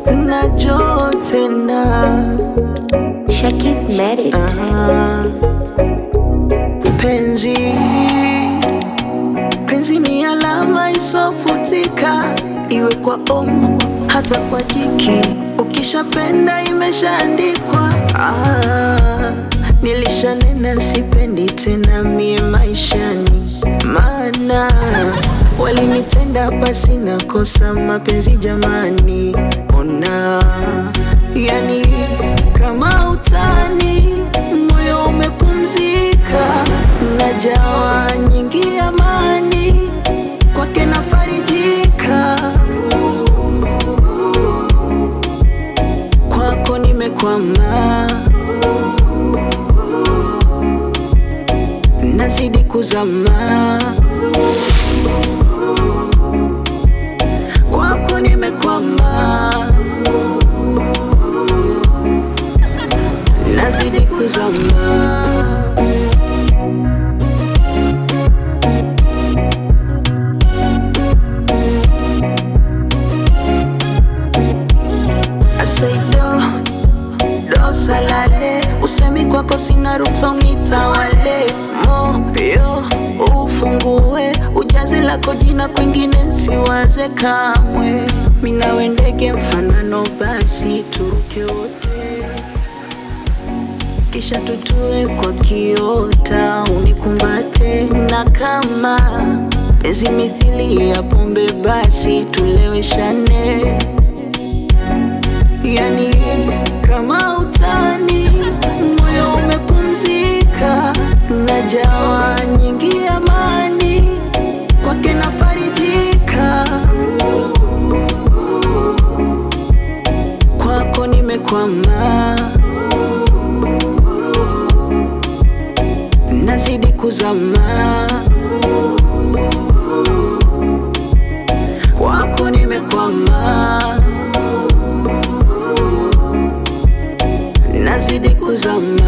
Najua tena Shaki's married. Penzi ni alama isofutika, iwe kwa omo hata kwa jiki. Ukishapenda imeshaandikwa. Nilishanena sipendi tena mie maishani, maana walinitenda basi nakosa mapenzi jamani. Ona yani kama utani, moyo umepumzika, najawa nyingi amani, kwake nafarijika. Kwako nimekwama, nazidi kuzama. Kwako nimekwama, nazidi kuzama. I say do salale, usemi kwako sina ruksa unitawale. Moyo ufungue, ujaze lako jina, kwingine siwaze kamwe. Mina we ndege mfanano, basi turuke wote, kisha tutue kwa kiota, unikumbate. Na kama penzi mithili ya pombe, basi tuleweshane. Yani kama utani, moyo umepumzika, najawa nyingi amani, kwake nafarijika. Kwako nimekwama, nazidi kuzama. Kwako nimekwama, nazidi kuzama.